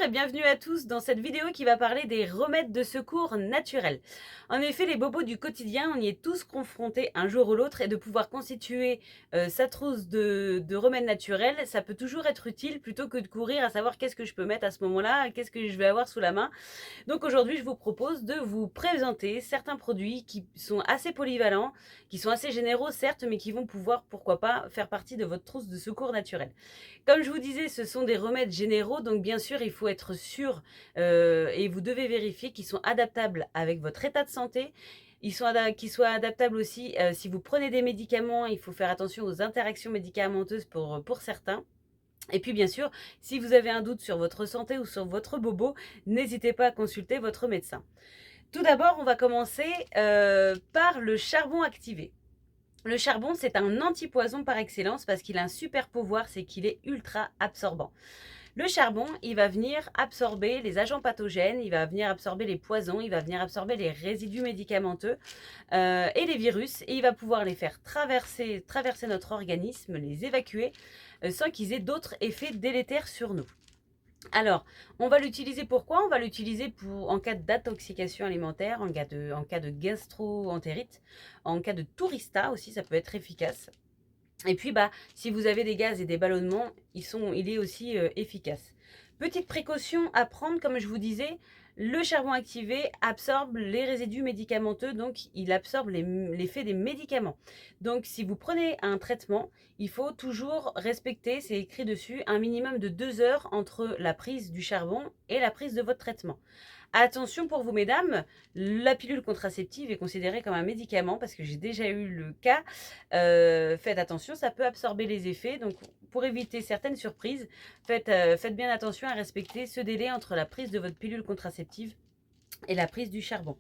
et bienvenue à tous dans cette vidéo qui va parler des remèdes de secours naturels. En effet, les bobos du quotidien, on y est tous confrontés un jour ou l'autre et de pouvoir constituer sa trousse de remèdes naturels, ça peut toujours être utile plutôt que de courir à savoir qu'est-ce que je peux mettre à ce moment-là, qu'est-ce que je vais avoir sous la main. Donc aujourd'hui, je vous propose de vous présenter certains produits qui sont assez polyvalents, qui sont assez généraux certes, mais qui vont pouvoir, pourquoi pas, faire partie de votre trousse de secours naturel. Comme je vous disais, ce sont des remèdes généraux, donc bien sûr, il faut être sûr et vous devez vérifier qu'ils sont adaptables avec votre état de santé. Qu'ils soient adaptables aussi si vous prenez des médicaments, il faut faire attention aux interactions médicamenteuses pour certains. Et puis bien sûr, si vous avez un doute sur votre santé ou sur votre bobo, n'hésitez pas à consulter votre médecin. Tout d'abord, on va commencer par le charbon activé. Le charbon, c'est un antipoison par excellence parce qu'il a un super pouvoir, c'est qu'il est ultra absorbant. Le charbon, il va venir absorber les agents pathogènes, il va venir absorber les poisons, il va venir absorber les résidus médicamenteux et les virus, et il va pouvoir les faire traverser notre organisme, les évacuer, sans qu'ils aient d'autres effets délétères sur nous. Alors, on va l'utiliser pourquoi? On va l'utiliser en cas d'intoxication alimentaire, en cas de gastro-entérite, en cas de tourista aussi, ça peut être efficace. Et puis, si vous avez des gaz et des ballonnements, il est aussi efficace. Petite précaution à prendre, comme je vous disais, le charbon activé absorbe les résidus médicamenteux, donc il absorbe l'effet des médicaments. Donc, si vous prenez un traitement, il faut toujours respecter, c'est écrit dessus, un minimum de 2 heures entre la prise du charbon et la prise de votre traitement. Attention pour vous, mesdames, la pilule contraceptive est considérée comme un médicament parce que j'ai déjà eu le cas. Faites attention, ça peut absorber les effets. Donc, pour éviter certaines surprises, faites bien attention à respecter ce délai entre la prise de votre pilule contraceptive et la prise du charbon.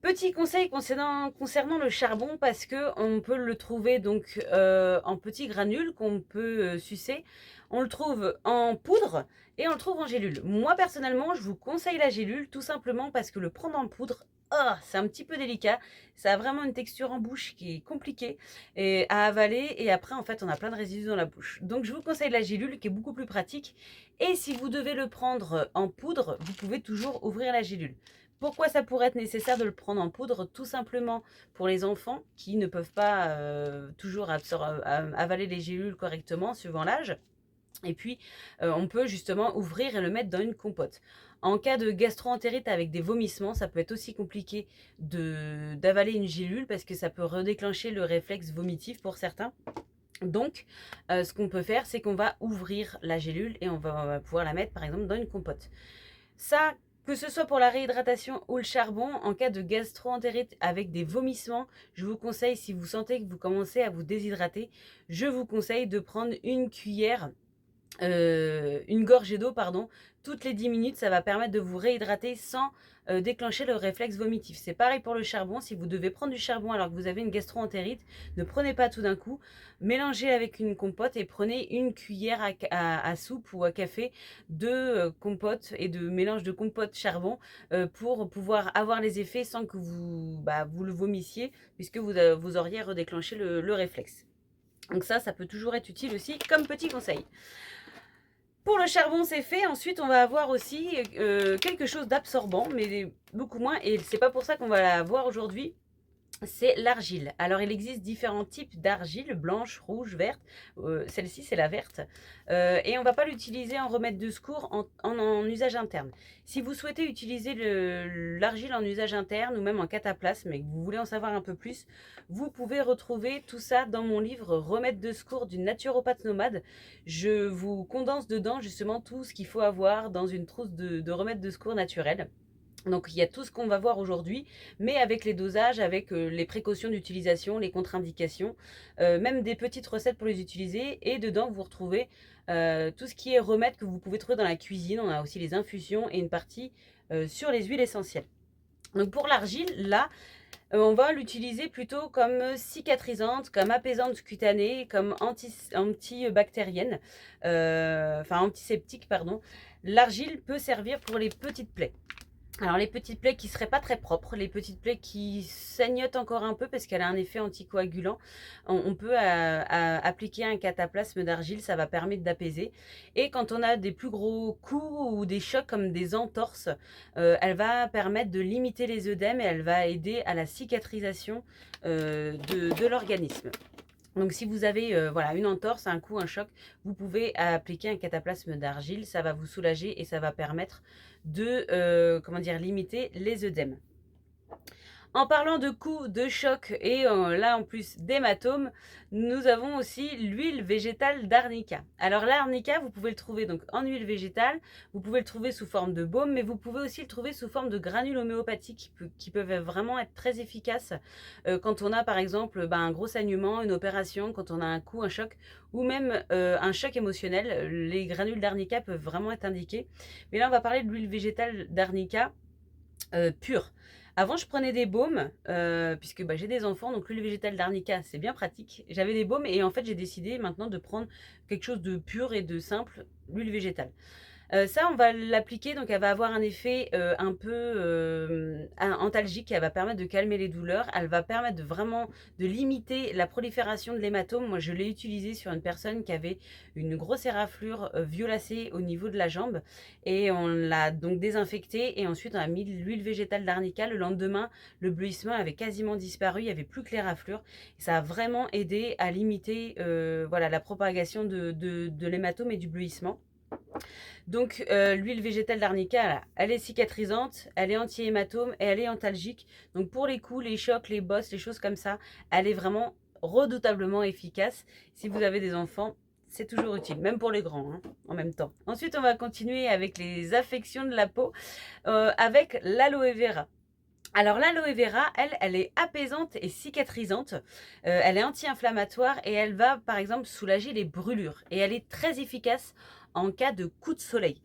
Petit conseil concernant le charbon, parce que on peut le trouver donc en petits granules qu'on peut sucer. On le trouve en poudre et on le trouve en gélule. Moi personnellement, je vous conseille la gélule tout simplement parce que le prendre en poudre, c'est un petit peu délicat. Ça a vraiment une texture en bouche qui est compliquée à avaler et après en fait on a plein de résidus dans la bouche. Donc je vous conseille la gélule qui est beaucoup plus pratique. Et si vous devez le prendre en poudre, vous pouvez toujours ouvrir la gélule. Pourquoi ça pourrait être nécessaire de le prendre en poudre? Tout simplement pour les enfants qui ne peuvent pas toujours avaler les gélules correctement suivant l'âge. Et puis, on peut justement ouvrir et le mettre dans une compote. En cas de gastro-entérite avec des vomissements, ça peut être aussi compliqué d'avaler une gélule parce que ça peut redéclencher le réflexe vomitif pour certains. Donc, ce qu'on peut faire, c'est qu'on va ouvrir la gélule et on va pouvoir la mettre par exemple dans une compote. Ça, que ce soit pour la réhydratation ou le charbon, en cas de gastro-entérite avec des vomissements, je vous conseille, si vous sentez que vous commencez à vous déshydrater, je vous conseille de prendre une gorgée d'eau, pardon, toutes les 10 minutes. Ça va permettre de vous réhydrater sans déclencher le réflexe vomitif. C'est pareil pour le charbon. Si vous devez prendre du charbon alors que vous avez une gastro-entérite, ne prenez pas tout d'un coup. Mélangez avec une compote et prenez une cuillère à soupe ou à café de compote et de mélange de compote charbon pour pouvoir avoir les effets sans que vous le vomissiez, puisque vous auriez redéclenché le réflexe. Donc ça peut toujours être utile aussi comme petit conseil. Pour le charbon, c'est fait. Ensuite, on va avoir aussi quelque chose d'absorbant, mais beaucoup moins. Et c'est pas pour ça qu'on va la voir aujourd'hui. C'est l'argile. Alors, il existe différents types d'argile, blanche, rouge, verte. Celle-ci, c'est la verte. Et on ne va pas l'utiliser en remède de secours en usage interne. Si vous souhaitez utiliser l'argile en usage interne ou même en cataplasme et que vous voulez en savoir un peu plus, vous pouvez retrouver tout ça dans mon livre Remède de secours d'une naturopathe nomade. Je vous condense dedans justement tout ce qu'il faut avoir dans une trousse de remèdes de secours naturels. Donc il y a tout ce qu'on va voir aujourd'hui, mais avec les dosages, avec les précautions d'utilisation, les contre-indications, même des petites recettes pour les utiliser. Et dedans, vous retrouvez tout ce qui est remèdes que vous pouvez trouver dans la cuisine. On a aussi les infusions et une partie sur les huiles essentielles. Donc pour l'argile, là, on va l'utiliser plutôt comme cicatrisante, comme apaisante cutanée, comme antibactérienne, enfin antiseptique, pardon. L'argile peut servir pour les petites plaies. Alors les petites plaies qui seraient pas très propres, les petites plaies qui saignotent encore un peu parce qu'elle a un effet anticoagulant, on peut appliquer un cataplasme d'argile, ça va permettre d'apaiser. Et quand on a des plus gros coups ou des chocs comme des entorses, elle va permettre de limiter les œdèmes et elle va aider à la cicatrisation de l'organisme. Donc si vous avez voilà, une entorse, un coup, un choc, vous pouvez appliquer un cataplasme d'argile, ça va vous soulager et ça va permettre de comment dire, limiter les œdèmes. En parlant de coups, de chocs et là en plus d'hématomes, nous avons aussi l'huile végétale d'arnica. Alors l'arnica, vous pouvez le trouver donc en huile végétale, vous pouvez le trouver sous forme de baume, mais vous pouvez aussi le trouver sous forme de granules homéopathiques qui peuvent vraiment être très efficaces quand on a par exemple un gros saignement, une opération, quand on a un coup, un choc ou même un choc émotionnel. Les granules d'arnica peuvent vraiment être indiquées. Mais là on va parler de l'huile végétale d'arnica pure. Avant, je prenais des baumes, puisque j'ai des enfants, donc l'huile végétale d'arnica, c'est bien pratique. J'avais des baumes et en fait, j'ai décidé maintenant de prendre quelque chose de pur et de simple, l'huile végétale. Ça, on va l'appliquer, donc elle va avoir un effet un peu antalgique, elle va permettre de calmer les douleurs, elle va permettre vraiment de limiter la prolifération de l'hématome. Moi, je l'ai utilisé sur une personne qui avait une grosse éraflure violacée au niveau de la jambe et on l'a donc désinfectée et ensuite on a mis l'huile végétale d'arnica. Le lendemain, le bleuissement avait quasiment disparu, il n'y avait plus que l'éraflure. Ça a vraiment aidé à limiter voilà, la propagation de l'hématome et du bleuissement. Donc l'huile végétale d'arnica, elle est cicatrisante, elle est anti-hématome et elle est antalgique. Donc pour les coups, les chocs, les bosses, les choses comme ça, elle est vraiment redoutablement efficace. Si vous avez des enfants, c'est toujours utile, même pour les grands, hein, en même temps. Ensuite, on va continuer avec les affections de la peau, avec l'aloe vera. Alors l'aloe vera, elle est apaisante et cicatrisante, elle est anti-inflammatoire et elle va par exemple soulager les brûlures. Et elle est très efficace en cas de coup de soleil.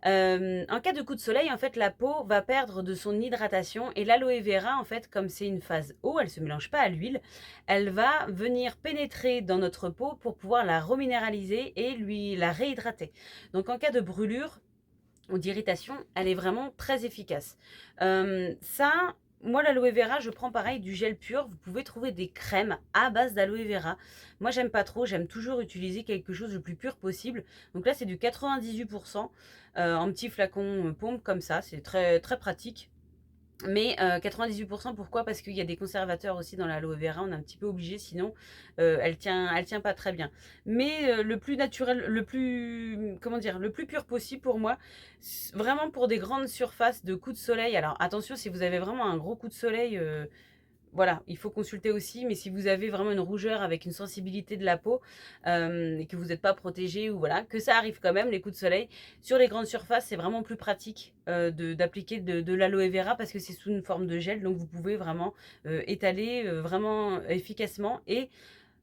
En cas de coup de soleil, en fait, la peau va perdre de son hydratation et l'aloe vera, en fait, comme c'est une phase eau, elle ne se mélange pas à l'huile, elle va venir pénétrer dans notre peau pour pouvoir la reminéraliser et la réhydrater. Donc en cas de brûlure, ou d'irritation, elle est vraiment très efficace. Ça, moi l'aloe vera, je prends pareil du gel pur. Vous pouvez trouver des crèmes à base d'aloe vera. Moi j'aime pas trop, j'aime toujours utiliser quelque chose le plus pur possible. Donc là c'est du 98% en petit flacon pompe comme ça, c'est très, très pratique. Mais 98%, pourquoi? Parce qu'il y a des conservateurs aussi dans l'aloe vera, on est un petit peu obligé, sinon elle tient pas très bien. Mais le plus naturel, le plus, comment dire, le plus pur possible pour moi, vraiment pour des grandes surfaces de coups de soleil. Alors attention, si vous avez vraiment un gros coup de soleil, voilà, il faut consulter aussi, mais si vous avez vraiment une rougeur avec une sensibilité de la peau et que vous n'êtes pas protégé ou voilà, que ça arrive quand même, les coups de soleil, sur les grandes surfaces, c'est vraiment plus pratique d'appliquer de l'aloe vera parce que c'est sous une forme de gel, donc vous pouvez vraiment étaler vraiment efficacement et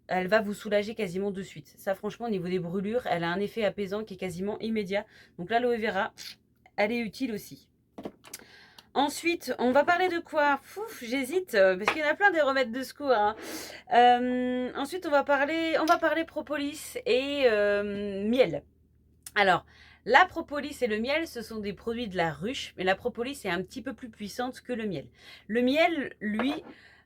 elle va vous soulager quasiment de suite. Ça, franchement, au niveau des brûlures, elle a un effet apaisant qui est quasiment immédiat. Donc l'aloe vera, elle est utile aussi. Ensuite, on va parler de quoi? Fouf, j'hésite, parce qu'il y en a plein des remèdes de secours, hein. Ensuite, on va parler propolis et miel. Alors, la propolis et le miel, ce sont des produits de la ruche, mais la propolis est un petit peu plus puissante que le miel. Le miel, lui,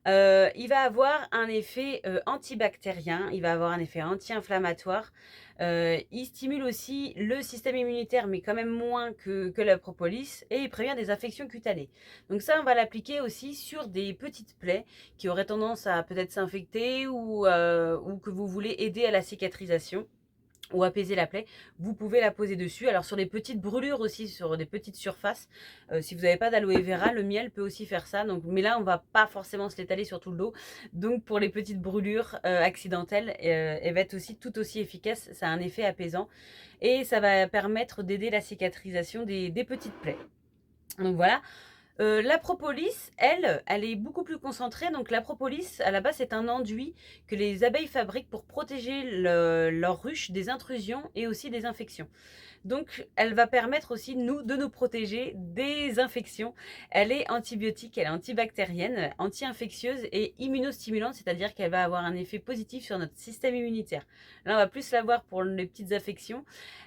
il va avoir un effet antibactérien, il va avoir un effet anti-inflammatoire. Il stimule aussi le système immunitaire, mais quand même moins que la propolis, et il prévient des infections cutanées. Donc ça, on va l'appliquer aussi sur des petites plaies qui auraient tendance à peut-être s'infecter ou que vous voulez aider à la cicatrisation ou apaiser la plaie, vous pouvez la poser dessus. Alors sur les petites brûlures aussi, sur des petites surfaces, si vous n'avez pas d'aloe vera, le miel peut aussi faire ça. Donc, mais là, on va pas forcément se l'étaler sur tout le dos. Donc pour les petites brûlures accidentelles, elle va être aussi tout aussi efficace. Ça a un effet apaisant et ça va permettre d'aider la cicatrisation des petites plaies. Donc voilà. La propolis, elle est beaucoup plus concentrée. Donc la propolis, à la base, c'est un enduit que les abeilles fabriquent pour protéger leur ruche des intrusions et aussi des infections. Donc elle va permettre aussi de nous protéger des infections. Elle est antibiotique, elle est antibactérienne, anti-infectieuse et immunostimulante, c'est-à-dire qu'elle va avoir un effet positif sur notre système immunitaire. Là, on va plus la voir pour les petites affections.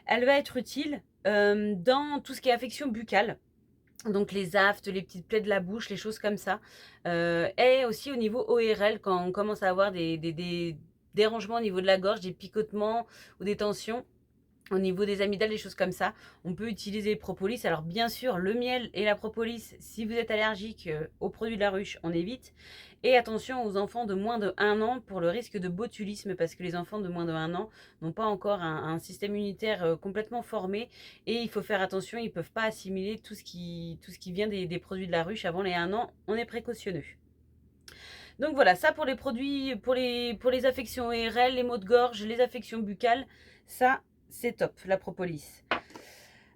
Elle va être utile dans tout ce qui est affection buccale. Donc les aftes, les petites plaies de la bouche, les choses comme ça. Et aussi au niveau ORL, quand on commence à avoir des dérangements au niveau de la gorge, des picotements ou des tensions, au niveau des amygdales, des choses comme ça, on peut utiliser le propolis. Alors bien sûr, le miel et la propolis, si vous êtes allergique aux produits de la ruche, on évite. Et attention aux enfants de moins de 1 an pour le risque de botulisme, parce que les enfants de moins de 1 an n'ont pas encore un système immunitaire complètement formé. Et il faut faire attention, ils ne peuvent pas assimiler tout ce qui vient des produits de la ruche avant les 1 an. On est précautionneux. Donc voilà, ça pour les produits, pour les affections ORL, les maux de gorge, les affections buccales, ça c'est top, la propolis.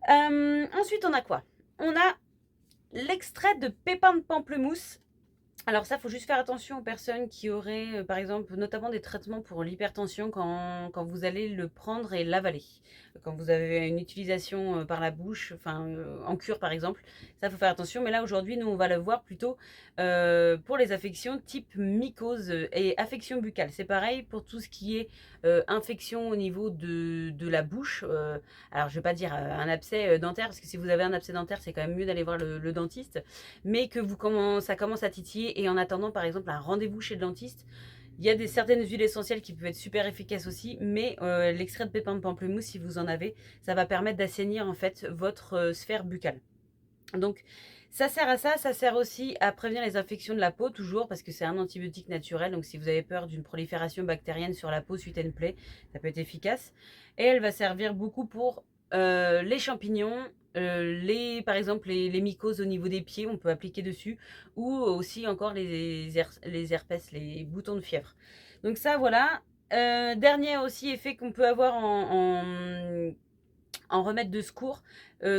Ensuite on a quoi? On a l'extrait de pépins de pamplemousse. Alors ça, il faut juste faire attention aux personnes qui auraient, par exemple, notamment des traitements pour l'hypertension quand vous allez le prendre et l'avaler. Quand vous avez une utilisation par la bouche, enfin en cure par exemple, ça, il faut faire attention. Mais là, aujourd'hui, nous, on va le voir plutôt pour les affections type mycose et affection buccale. C'est pareil pour tout ce qui est infection au niveau de la bouche. Alors, je ne vais pas dire un abcès dentaire, parce que si vous avez un abcès dentaire, c'est quand même mieux d'aller voir le dentiste. Mais que ça commence à titiller, et en attendant, par exemple, un rendez-vous chez le dentiste, il y a certaines huiles essentielles qui peuvent être super efficaces aussi, mais l'extrait de pépins de pamplemousse, si vous en avez, ça va permettre d'assainir en fait votre sphère buccale. Donc ça sert à ça, ça sert aussi à prévenir les infections de la peau, toujours, parce que c'est un antibiotique naturel. Donc si vous avez peur d'une prolifération bactérienne sur la peau suite à une plaie, ça peut être efficace. Et elle va servir beaucoup pour les champignons, par exemple les mycoses au niveau des pieds, on peut appliquer dessus, ou aussi encore les herpès, les boutons de fièvre. Donc ça, voilà. Dernier aussi effet qu'on peut avoir en remède de secours,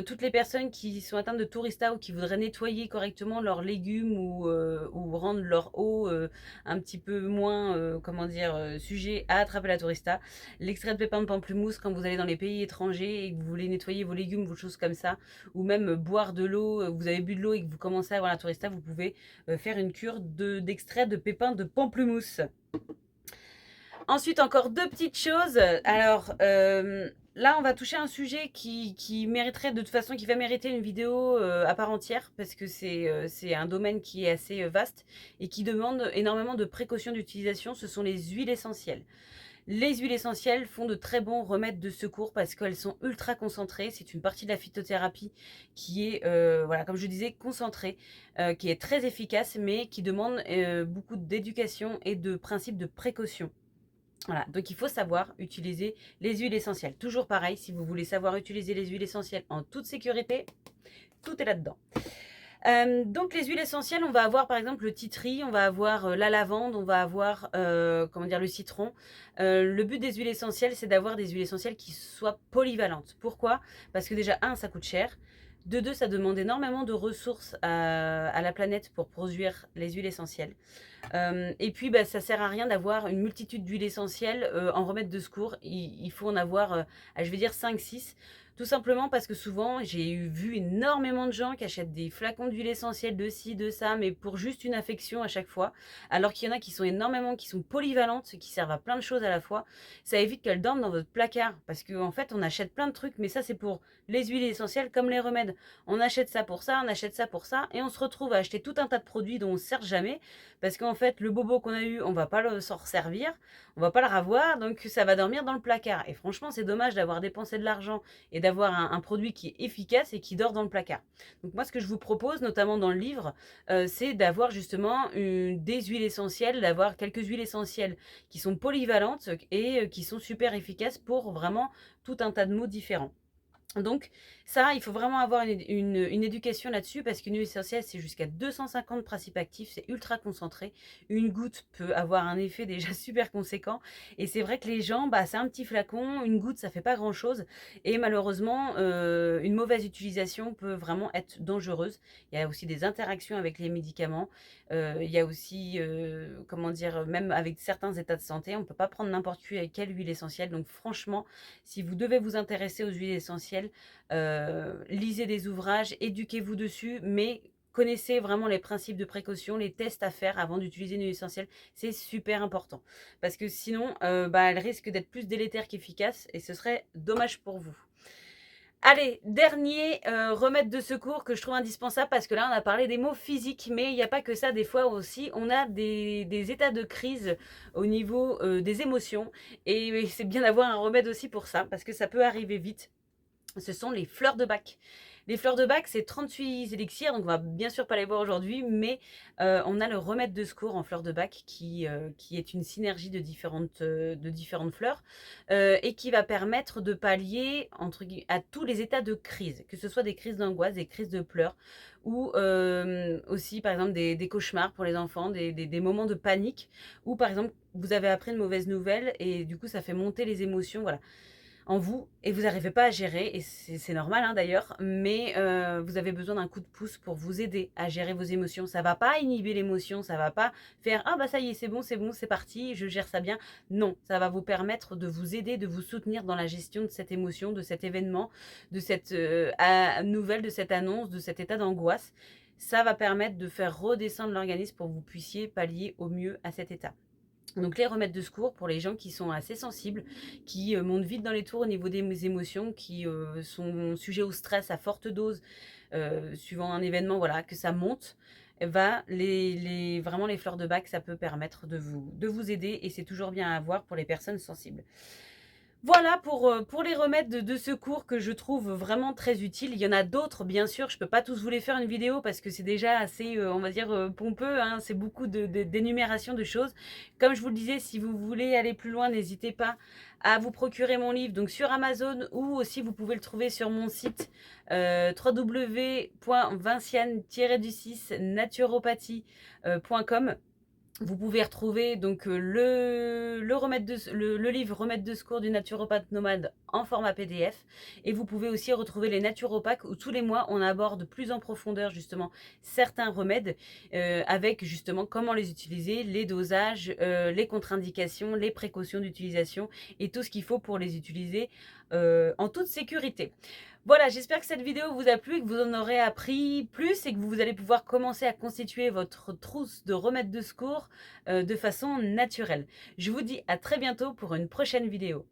toutes les personnes qui sont atteintes de tourista ou qui voudraient nettoyer correctement leurs légumes ou rendre leur eau un petit peu moins, comment dire, sujet à attraper la tourista. L'extrait de pépins de pamplemousse, quand vous allez dans les pays étrangers et que vous voulez nettoyer vos légumes, vos choses comme ça, ou même boire de l'eau, vous avez bu de l'eau et que vous commencez à avoir la tourista, vous pouvez faire une cure d'extrait de pépins de pamplemousse. Ensuite, encore deux petites choses. Alors, là, on va toucher un sujet qui mériterait, de toute façon, qui va mériter une vidéo à part entière, parce que c'est un domaine qui est assez vaste et qui demande énormément de précautions d'utilisation. Ce sont les huiles essentielles. Les huiles essentielles font de très bons remèdes de secours parce qu'elles sont ultra concentrées. C'est une partie de la phytothérapie qui est, voilà, comme je disais, concentrée, qui est très efficace, mais qui demande beaucoup d'éducation et de principes de précaution. Voilà, donc il faut savoir utiliser les huiles essentielles. Toujours pareil, si vous voulez savoir utiliser les huiles essentielles en toute sécurité, tout est là-dedans. Donc les huiles essentielles, on va avoir par exemple le titri, on va avoir la lavande, on va avoir comment dire, le citron. Le but des huiles essentielles, c'est d'avoir des huiles essentielles qui soient polyvalentes. Pourquoi? Parce que déjà, un, ça coûte cher. De deux, ça demande énormément de ressources à la planète pour produire les huiles essentielles. Et puis, bah, ça sert à rien d'avoir une multitude d'huiles essentielles en remède de secours. Il faut en avoir, je vais dire 5-6. Tout simplement parce que souvent, j'ai vu énormément de gens qui achètent des flacons d'huile essentielle de ci, de ça, mais pour juste une affection à chaque fois. Alors qu'il y en a qui sont énormément, qui sont polyvalentes, qui servent à plein de choses à la fois. Ça évite qu'elles dorment dans votre placard. Parce qu'en fait, on achète plein de trucs, mais ça, c'est pour les huiles essentielles comme les remèdes. On achète ça pour ça, on achète ça pour ça, et on se retrouve à acheter tout un tas de produits dont on ne sert jamais. Parce qu'en fait, le bobo qu'on a eu, on va pas s'en resservir, on va pas le ravoir, donc ça va dormir dans le placard. Et franchement, c'est dommage d'avoir dépensé de l'argent et d'avoir un produit qui est efficace et qui dort dans le placard. Donc moi, ce que je vous propose, notamment dans le livre, c'est d'avoir justement des huiles essentielles, d'avoir quelques huiles essentielles qui sont polyvalentes et qui sont super efficaces pour vraiment tout un tas de maux différents. Donc ça, il faut vraiment avoir une éducation là-dessus, parce qu'une huile essentielle, c'est jusqu'à 250 principes actifs, c'est ultra concentré. Une goutte peut avoir un effet déjà super conséquent. Et c'est vrai que les gens, bah, c'est un petit flacon, une goutte, ça fait pas grand-chose. Et malheureusement, une mauvaise utilisation peut vraiment être dangereuse. Il y a aussi des interactions avec les médicaments. Il y a aussi, comment dire, même avec certains états de santé, on ne peut pas prendre n'importe quelle huile essentielle. Donc franchement, si vous devez vous intéresser aux huiles essentielles, lisez des ouvrages, éduquez-vous dessus, mais connaissez vraiment les principes de précaution, les tests à faire avant d'utiliser une huile essentielle. C'est super important. Parce que sinon, bah, elle risque d'être plus délétère qu'efficace et ce serait dommage pour vous. Allez, dernier remède de secours que je trouve indispensable parce que là, on a parlé des mots physiques, mais il n'y a pas que ça. Des fois aussi, on a des états de crise au niveau des émotions. Et c'est bien d'avoir un remède aussi pour ça parce que ça peut arriver vite. Ce sont les fleurs de Bach. Les fleurs de Bach, c'est 38 élixirs, donc on va bien sûr pas les voir aujourd'hui, mais on a le remède de secours en fleurs de Bach qui est une synergie de différentes fleurs et qui va permettre de pallier à tous les états de crise, que ce soit des crises d'angoisse, des crises de pleurs ou aussi par exemple des cauchemars pour les enfants, des moments de panique ou par exemple vous avez appris une mauvaise nouvelle et du coup ça fait monter les émotions, voilà en vous et vous n'arrivez pas à gérer, et c'est normal hein, d'ailleurs, mais vous avez besoin d'un coup de pouce pour vous aider à gérer vos émotions. Ça va pas inhiber l'émotion, ça va pas faire ah bah ça y est, c'est bon, c'est parti, je gère ça bien. Non, ça va vous permettre de vous aider, de vous soutenir dans la gestion de cette émotion, de cet événement, de cette nouvelle, de cette annonce, de cet état d'angoisse. Ça va permettre de faire redescendre l'organisme pour que vous puissiez pallier au mieux à cet état. Donc les remèdes de secours pour les gens qui sont assez sensibles, qui montent vite dans les tours au niveau des émotions, qui sont sujets au stress à forte dose, suivant un événement, voilà, que ça monte, vraiment les fleurs de Bach, ça peut permettre de vous aider et c'est toujours bien à avoir pour les personnes sensibles. Voilà pour les remèdes de secours que je trouve vraiment très utiles. Il y en a d'autres, bien sûr. Je ne peux pas tous vous les faire une vidéo parce que c'est déjà assez, on va dire, pompeux, hein. C'est beaucoup d'énumération de choses. Comme je vous le disais, si vous voulez aller plus loin, n'hésitez pas à vous procurer mon livre donc sur Amazon ou aussi vous pouvez le trouver sur mon site www.vinciane-du6naturopathie.com. Vous pouvez retrouver donc le livre Remède de secours du naturopathe nomade en format PDF. Et vous pouvez aussi retrouver les naturopathes où tous les mois on aborde plus en profondeur justement certains remèdes avec justement comment les utiliser, les dosages, les contre-indications, les précautions d'utilisation et tout ce qu'il faut pour les utiliser en toute sécurité. Voilà, j'espère que cette vidéo vous a plu et que vous en aurez appris plus et que vous allez pouvoir commencer à constituer votre trousse de remèdes de secours de façon naturelle. Je vous dis à très bientôt pour une prochaine vidéo.